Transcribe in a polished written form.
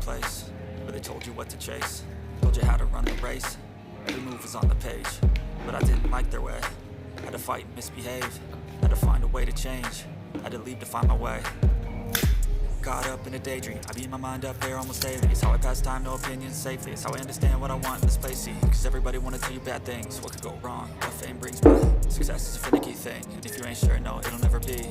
place where they told you what to chase, told you how to run the race. Every move was on the page, but I didn't like their way. Had to fight and misbehave, had to find a way to change, had to leave to find my way. Caught up in a daydream, I beat my mind up there almost daily. It's how I pass time, no opinions safely. It's how I understand what I want in this place, see. Cause everybody wanna tell you bad things, what could go wrong, what fame brings, but success is a finicky thing. And if you ain't sure, no, it'll never be.